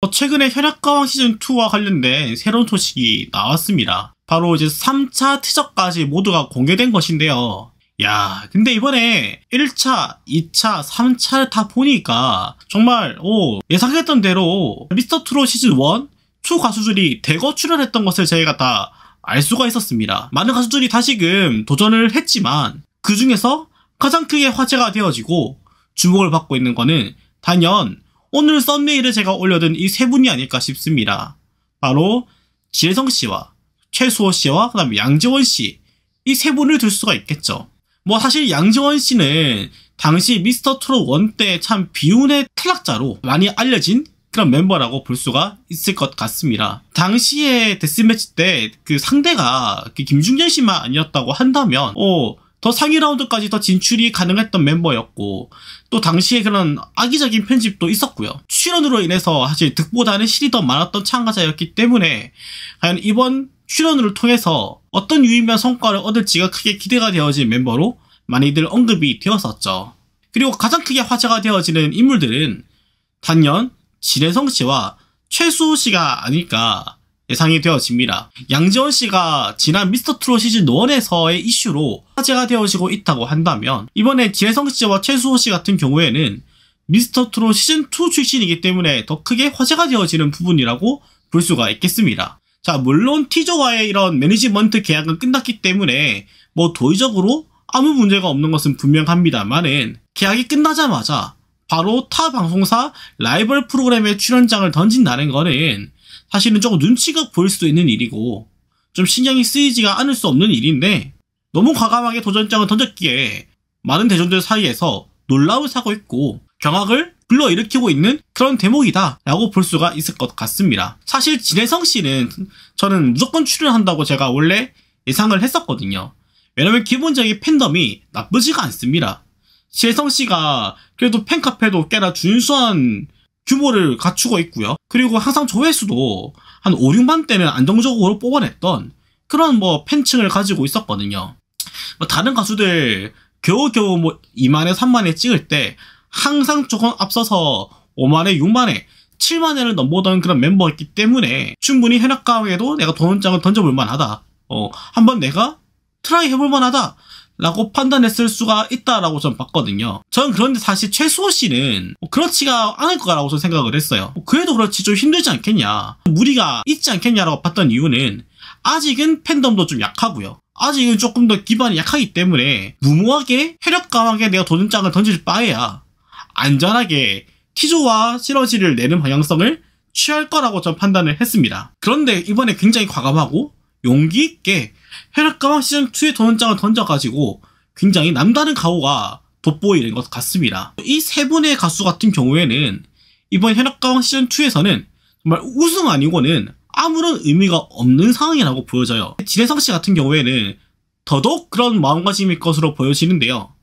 최근에 현악가왕 시즌2와 관련된 새로운 소식이 나왔습니다. 바로 이제 3차 트저까지 모두가 공개된 것인데요. 야, 근데 이번에 1차, 2차, 3차를 다 보니까 정말 예상했던 대로 미스터 트롯 시즌1, 2 가수들이 대거 출연했던 것을 저희가 다 알 수가 있었습니다. 많은 가수들이 다시금 도전을 했지만 그 중에서 가장 크게 화제가 되어지고 주목을 받고 있는 거는 단연 오늘 썸네일에 제가 올려둔 이 세 분이 아닐까 싶습니다. 바로 지혜성씨와 최수호씨와 그 다음에 양지원씨, 이 세 분을 들 수가 있겠죠. 뭐 사실 양지원씨는 당시 미스터 트롯 1 때 참 비운의 탈락자로 많이 알려진 그런 멤버라고 볼 수가 있을 것 같습니다. 당시에 데스매치 때 그 상대가 김중현 씨만 아니었다고 한다면 더 상위 라운드까지 더 진출이 가능했던 멤버였고, 또 당시에 그런 악의적인 편집도 있었고요. 출연으로 인해서 사실 득보다는 실이 더 많았던 참가자였기 때문에 과연 이번 출연을 통해서 어떤 유의미한 성과를 얻을지가 크게 기대가 되어진 멤버로 많이들 언급이 되었었죠. 그리고 가장 크게 화제가 되어지는 인물들은 단연 진혜성씨와 최수호씨가 아닐까 예상이 되어집니다. 양지원씨가 지난 미스터 트롯 시즌 1에서의 이슈로 화제가 되어지고 있다고 한다면, 이번에 지혜성씨와 최수호씨 같은 경우에는 미스터 트롯 시즌 2 출신이기 때문에 더 크게 화제가 되어지는 부분이라고 볼 수가 있겠습니다. 자, 물론 티저와의 이런 매니지먼트 계약은 끝났기 때문에 뭐 도의적으로 아무 문제가 없는 것은 분명합니다만은, 계약이 끝나자마자 바로 타 방송사 라이벌 프로그램에 출연장을 던진다는 거는 사실은 조금 눈치가 보일 수도 있는 일이고 좀 신경이 쓰이지가 않을 수 없는 일인데, 너무 과감하게 도전장을 던졌기에 많은 대중들 사이에서 놀라움을 사고 있고 경악을 불러일으키고 있는 그런 대목이다 라고 볼 수가 있을 것 같습니다. 사실 진혜성씨는 저는 무조건 출연한다고 제가 원래 예상을 했었거든요. 왜냐면 기본적인 팬덤이 나쁘지가 않습니다. 지혜성씨가 그래도 팬카페도 꽤나 준수한 규모를 갖추고 있고요. 그리고 항상 조회수도 한 5, 6만대는 안정적으로 뽑아냈던 그런 뭐 팬층을 가지고 있었거든요. 뭐 다른 가수들 겨우겨우 뭐 2만회, 3만회 찍을 때 항상 조금 앞서서 5만회, 6만회, 7만회를 넘보던 그런 멤버였기 때문에 충분히 현악가왕에도 내가 도전장을 던져볼 만하다. 한번 내가 트라이 해볼 만하다 라고 판단했을 수가 있다라고 저는 봤거든요. 저는 그런데 사실 최수호씨는 그렇지가 않을 거라고 저는 생각을 했어요. 그래도 그렇지 좀 힘들지 않겠냐, 무리가 있지 않겠냐라고 봤던 이유는 아직은 팬덤도 좀 약하고요. 아직은 조금 더 기반이 약하기 때문에 무모하게 혈액강하게 내가 도전장을 던질 바에야 안전하게 티조와 시너지를 내는 방향성을 취할 거라고 저는 판단을 했습니다. 그런데 이번에 굉장히 과감하고 용기 있게 혈액강왕 시즌2의 도전장을 던져가지고 굉장히 남다른 각오가 돋보이는 것 같습니다. 이 세 분의 가수 같은 경우에는 이번 혈액강왕 시즌2에서는 정말 우승 아니고는 아무런 의미가 없는 상황이라고 보여져요. 진혜성씨 같은 경우에는 더더욱 그런 마음가짐일 것으로 보여지는데요.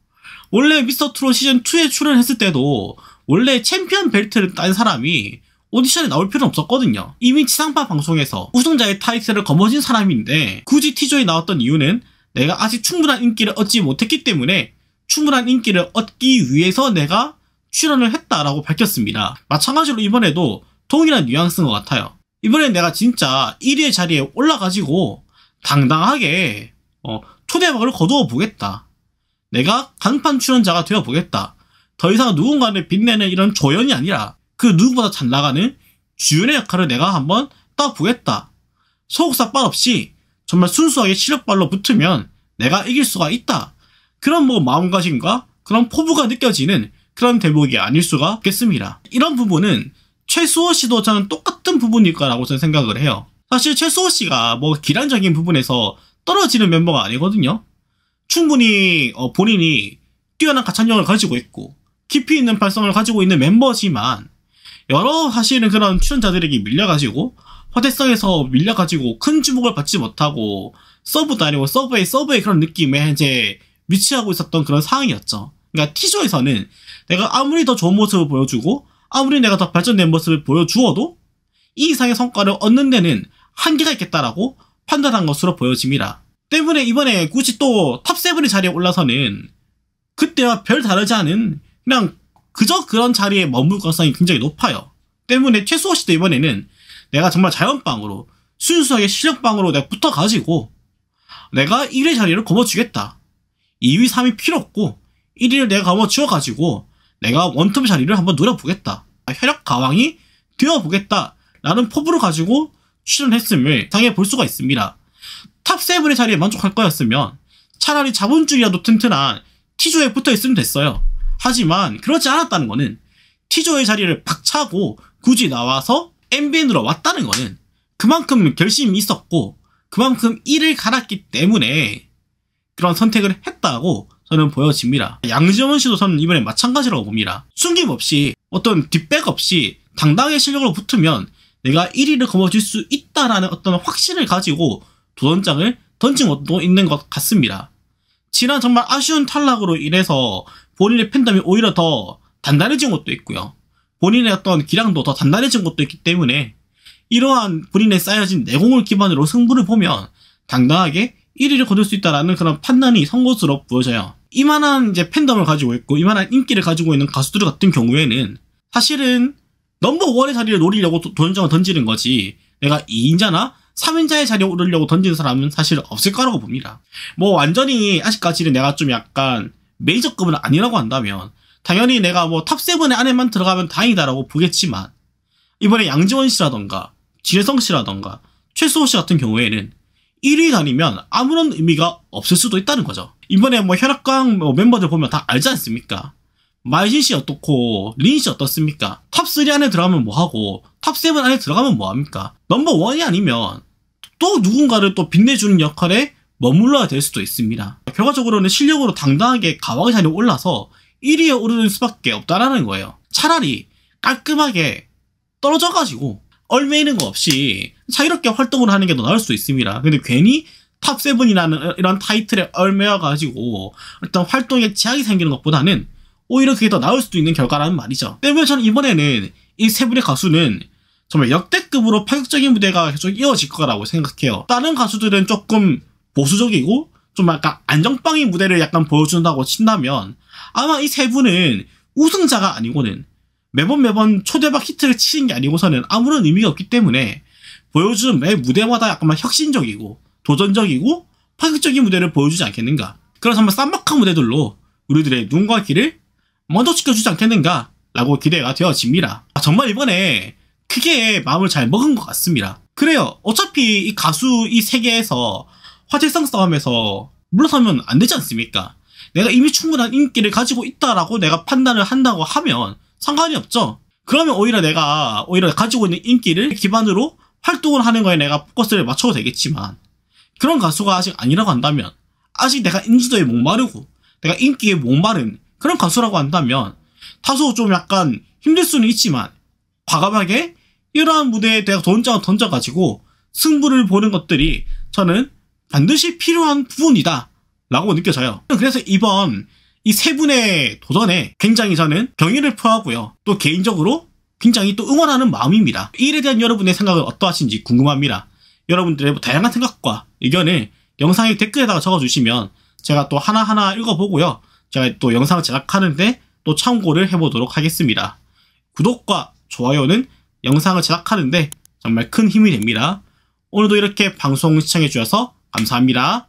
원래 미스터 트롯 시즌2에 출연했을 때도 원래 챔피언 벨트를 딴 사람이 오디션에 나올 필요는 없었거든요. 이미 지상파 방송에서 우승자의 타이틀을 거머쥔 사람인데 굳이 티저에 나왔던 이유는 내가 아직 충분한 인기를 얻지 못했기 때문에 충분한 인기를 얻기 위해서 내가 출연을 했다라고 밝혔습니다. 마찬가지로 이번에도 동일한 뉘앙스인 것 같아요. 이번엔 내가 진짜 1위의 자리에 올라가지고 당당하게 초대박을 거두어 보겠다. 내가 간판 출연자가 되어 보겠다. 더 이상 누군가를 빛내는 이런 조연이 아니라 그 누구보다 잘 나가는 주연의 역할을 내가 한번 따보겠다. 소속사 빨 없이 정말 순수하게 실력발로 붙으면 내가 이길 수가 있다. 그런 마음가짐과 그런 포부가 느껴지는 그런 대목이 아닐 수가 없겠습니다. 이런 부분은 최수호씨도 저는 똑같은 부분일 거라고 저는 생각을 해요. 사실 최수호씨가 기량적인 부분에서 떨어지는 멤버가 아니거든요. 충분히 본인이 뛰어난 가창력을 가지고 있고 깊이 있는 발성을 가지고 있는 멤버지만 여러 사실은 그런 출연자들에게 밀려가지고 화제성에서 밀려가지고 큰 주목을 받지 못하고 서브도 아니고 서브의 그런 느낌에 이제 위치하고 있었던 그런 상황이었죠. 그러니까 티저에서는 내가 아무리 더 좋은 모습을 보여주고 아무리 내가 더 발전된 모습을 보여주어도 이 이상의 성과를 얻는 데는 한계가 있겠다라고 판단한 것으로 보여집니다. 때문에 이번에 굳이 또 탑7의 자리에 올라서는 그때와 별 다르지 않은 그냥 그저 그런 자리에 머물 가능성이 굉장히 높아요. 때문에 최수호 씨도 이번에는 내가 정말 자연빵으로 순수하게 실력빵으로 내가 붙어가지고 내가 1위 자리를 거머쥐겠다. 2위, 3위 필요 없고 1위를 내가 거머쥐어가지고 내가 원톱 자리를 한번 노려보겠다. 혈액 가왕이 되어보겠다. 라는 포부를 가지고 출연했음을 당해볼 수가 있습니다. 탑7의 자리에 만족할 거였으면 차라리 자본주의라도 튼튼한 T조에 붙어있으면 됐어요. 하지만 그렇지 않았다는 거는 T조의 자리를 박차고 굳이 나와서 MBN으로 왔다는 거는 그만큼 결심이 있었고 그만큼 이를 갈았기 때문에 그런 선택을 했다고 저는 보여집니다. 양지원 씨도 저는 이번에 마찬가지라고 봅니다. 숨김없이 어떤 뒷백 없이 당당하게 실력으로 붙으면 내가 1위를 거머쥘 수 있다라는 어떤 확신을 가지고 도전장을 던진 것도 있는 것 같습니다. 지난 정말 아쉬운 탈락으로 인해서 본인의 팬덤이 오히려 더 단단해진 것도 있고요. 본인의 어떤 기량도 더 단단해진 것도 있기 때문에 이러한 본인의 쌓여진 내공을 기반으로 승부를 보면 당당하게 1위를 거둘 수 있다라는 그런 판단이 선 것으로 보여져요. 이만한 이제 팬덤을 가지고 있고 이만한 인기를 가지고 있는 가수들 같은 경우에는 사실은 넘버1의 자리를 노리려고 도전장을 던지는 거지 내가 2인자나 3인자의 자리에 오르려고 던지는 사람은 사실 없을 거라고 봅니다. 뭐 완전히 아직까지는 내가 좀 약간 메이저급은 아니라고 한다면 당연히 내가 뭐 탑7 안에만 들어가면 다행이다라고 보겠지만 이번에 양지원 씨라던가 진혜성 씨라던가 최수호 씨 같은 경우에는 1위 다니면 아무런 의미가 없을 수도 있다는 거죠. 이번에 뭐 혈액광 멤버들 보면 다 알지 않습니까? 마이진 씨 어떻고 린 씨 어떻습니까? 탑3 안에 들어가면 뭐하고 탑7 안에 들어가면 뭐합니까? 넘버1이 아니면 또 누군가를 또 빛내주는 역할에 머물러야 될 수도 있습니다. 결과적으로는 실력으로 당당하게 가왕 자리에 올라서 1위에 오르는 수밖에 없다라는 거예요. 차라리 깔끔하게 떨어져가지고 얼매이는 거 없이 자유롭게 활동을 하는 게 더 나을 수 있습니다. 근데 괜히 탑7이라는 이런 타이틀에 얼매여가지고 어떤 활동에 제약이 생기는 것보다는 오히려 그게 더 나을 수도 있는 결과라는 말이죠. 때문에 저는 이번에는 이 세 분의 가수는 정말 역대급으로 파격적인 무대가 계속 이어질 거라고 생각해요. 다른 가수들은 조금 보수적이고 좀 약간 안정빵인 무대를 약간 보여준다고 친다면 아마 이 세 분은 우승자가 아니고는 매번 초대박 히트를 치는 게 아니고서는 아무런 의미가 없기 때문에 보여주는 매 무대마다 약간만 혁신적이고 도전적이고 파격적인 무대를 보여주지 않겠는가. 그래서 한번 쌈박한 무대들로 우리들의 눈과 귀를 만족시켜주지 않겠는가 라고 기대가 되어집니다. 정말 이번에 크게 마음을 잘 먹은 것 같습니다. 그래요. 어차피 이 가수 이 세계에서 화제성 싸움에서 물러서면 안 되지 않습니까? 내가 이미 충분한 인기를 가지고 있다라고 내가 판단을 한다고 하면 상관이 없죠. 그러면 오히려 내가 가지고 있는 인기를 기반으로 활동을 하는 거에 내가 포커스를 맞춰도 되겠지만 그런 가수가 아직 아니라고 한다면 아직 내가 인지도에 목마르고 내가 인기에 목마른 그런 가수라고 한다면 다소 좀 약간 힘들 수는 있지만 과감하게 이러한 무대에 내가 도전장을 던져가지고 승부를 보는 것들이 저는 반드시 필요한 부분이다 라고 느껴져요. 그래서 이번 이 세 분의 도전에 굉장히 저는 경의를 표하고요. 또 개인적으로 굉장히 또 응원하는 마음입니다. 이 일에 대한 여러분의 생각은 어떠하신지 궁금합니다. 여러분들의 다양한 생각과 의견을 영상의 댓글에다가 적어주시면 제가 또 하나하나 읽어보고요. 제가 또 영상을 제작하는데 또 참고를 해보도록 하겠습니다. 구독과 좋아요는 영상을 제작하는데 정말 큰 힘이 됩니다. 오늘도 이렇게 방송 시청해주셔서 감사합니다.